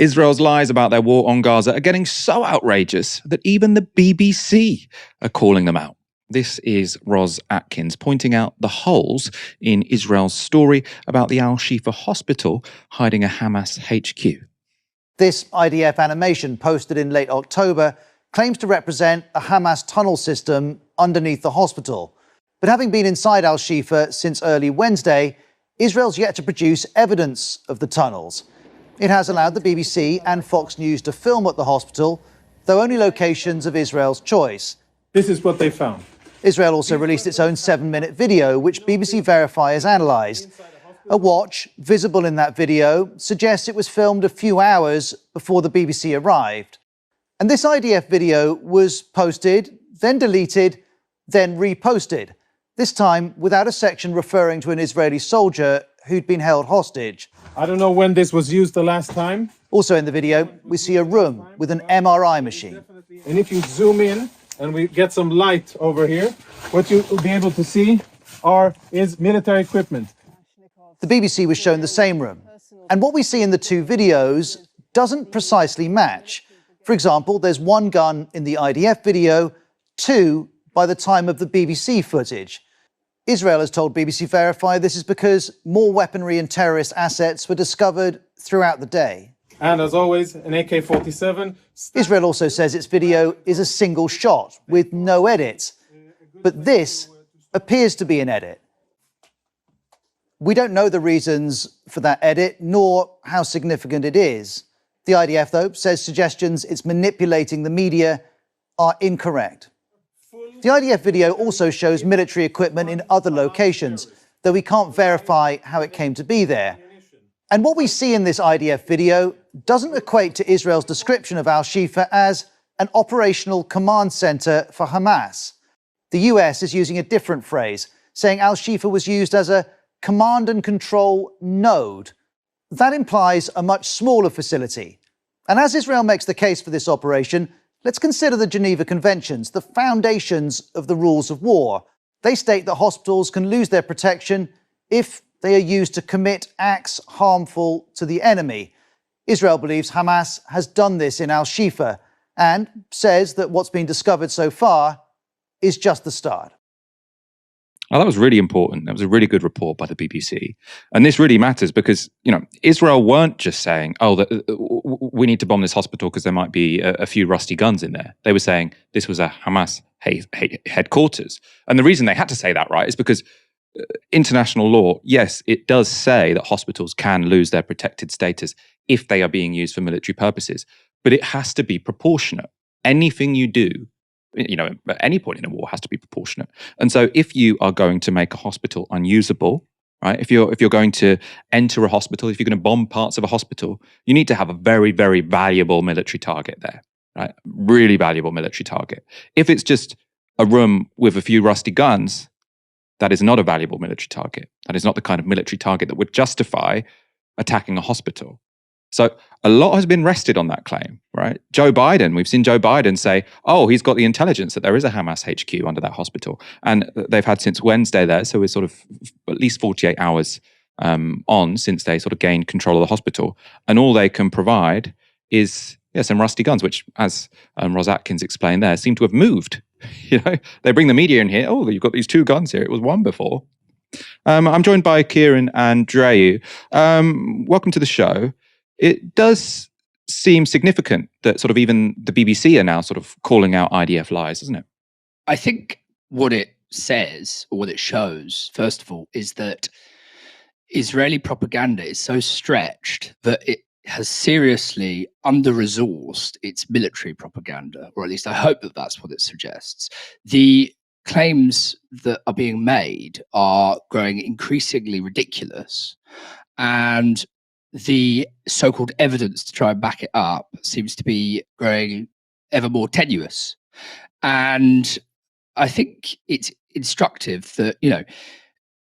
Israel's lies about their war on Gaza are getting so outrageous that even the BBC are calling them out. This is Roz Atkins pointing out the holes in Israel's story about the Al-Shifa hospital hiding a Hamas HQ. This IDF animation, posted in late October, claims to represent a Hamas tunnel system underneath the hospital. But having been inside Al-Shifa since early Wednesday, Israel's yet to produce evidence of the tunnels. It has allowed the BBC and Fox News to film at the hospital, though only locations of Israel's choice. This is what they found. Israel also released its own 7-minute video, which BBC Verify has analysed. A watch, visible in that video, suggests it was filmed a few hours before the BBC arrived. And this IDF video was posted, then deleted, then reposted, this time without a section referring to an Israeli soldier who'd been held hostage. I don't know when this was used the last time. Also in the video, we see a room with an MRI machine. And if you zoom in and we get some light over here, what you'll be able to see is military equipment. The BBC was shown the same room. And what we see in the two videos doesn't precisely match. For example, there's one gun in the IDF video, two by the time of the BBC footage. Israel has told BBC Verify this is because more weaponry and terrorist assets were discovered throughout the day. And as always, an AK-47. Israel also says its video is a single shot with no edits. But this appears to be an edit. We don't know the reasons for that edit, nor how significant it is. The IDF, though, says suggestions it's manipulating the media are incorrect. The IDF video also shows military equipment in other locations, though we can't verify how it came to be there. And what we see in this IDF video doesn't equate to Israel's description of Al-Shifa as an operational command center for Hamas. The US is using a different phrase, saying Al-Shifa was used as a command and control node. That implies a much smaller facility. And as Israel makes the case for this operation, let's consider the Geneva Conventions, the foundations of the rules of war. They state that hospitals can lose their protection if they are used to commit acts harmful to the enemy. Israel believes Hamas has done this in Al-Shifa and says that what's been discovered so far is just the start. Well, that was really important. That was a really good report by the BBC. And this really matters because, Israel weren't just saying, we need to bomb this hospital because there might be a few rusty guns in there. They were saying this was a Hamas headquarters. And the reason they had to say that, right, is because international law, yes, it does say that hospitals can lose their protected status if they are being used for military purposes. But it has to be proportionate. Anything you do, at any point in a war has to be proportionate. And so if you are going to make a hospital unusable, right, if you're going to enter a hospital, if you're going to bomb parts of a hospital, you need to have a very, very valuable military target there, right? Really valuable military target. If it's just a room with a few rusty guns, that is not a valuable military target. That is not the kind of military target that would justify attacking a hospital. So a lot has been rested on that claim, right? We've seen Joe Biden say, he's got the intelligence that there is a Hamas HQ under that hospital. And they've had since Wednesday there, so we're sort of at least 48 hours on since they sort of gained control of the hospital. And all they can provide is some rusty guns, which, as Roz Atkins explained there, seem to have moved. They bring the media in here. You've got these two guns here. It was one before. I'm joined by Kieran and Dreyu. Welcome to the show. It does seem significant that sort of even the BBC are now sort of calling out IDF lies, doesn't it? I think what it says, or what it shows, first of all, is that Israeli propaganda is so stretched that it has seriously under-resourced its military propaganda, or at least I hope that that's what it suggests. The claims that are being made are growing increasingly ridiculous, and the so-called evidence to try and back it up seems to be growing ever more tenuous. And I think it's instructive that,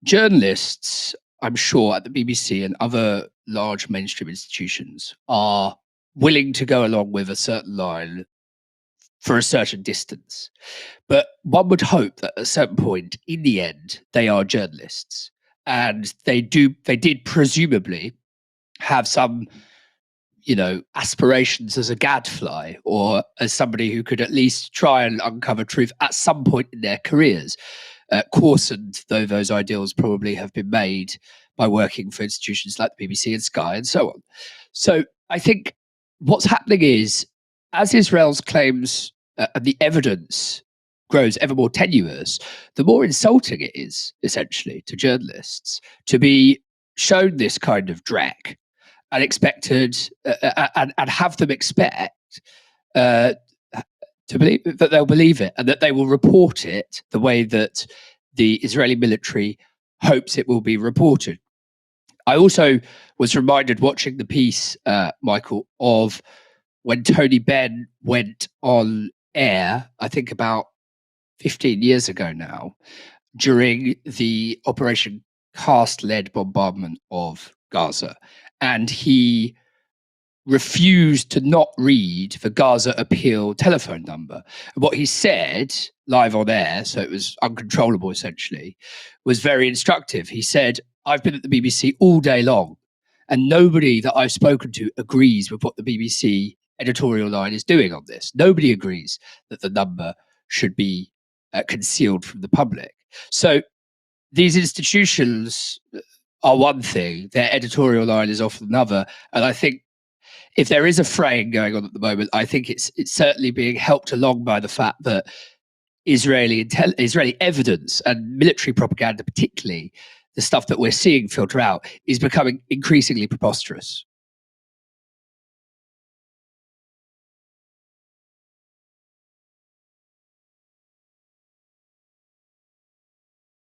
journalists, I'm sure, at the BBC and other large mainstream institutions are willing to go along with a certain line for a certain distance. But one would hope that at a certain point, in the end, they are journalists. And they did presumably have some, aspirations as a gadfly or as somebody who could at least try and uncover truth at some point in their careers. Coarsened though those ideals probably have been made by working for institutions like the BBC and Sky and so on. So I think what's happening is, as Israel's claims and the evidence grows ever more tenuous, the more insulting it is, essentially, to journalists to be shown this kind of dreck and expected and have them expect to believe that they'll believe it and that they will report it the way that the Israeli military hopes it will be reported. I also was reminded watching the piece, Michael, of when Tony Benn went on air, I think about 15 years ago now, during the Operation Cast-led bombardment of Gaza. And he refused to not read the Gaza Appeal telephone number. And what he said live on air, so it was uncontrollable essentially, was very instructive. He said, "I've been at the BBC all day long, and nobody that I've spoken to agrees with what the BBC editorial line is doing on this. Nobody agrees that the number should be concealed from the public." So these institutions are one thing, their editorial line is often another. And I think if there is a fraying going on at the moment, I think it's certainly being helped along by the fact that Israeli evidence and military propaganda, particularly the stuff that we're seeing filter out, is becoming increasingly preposterous.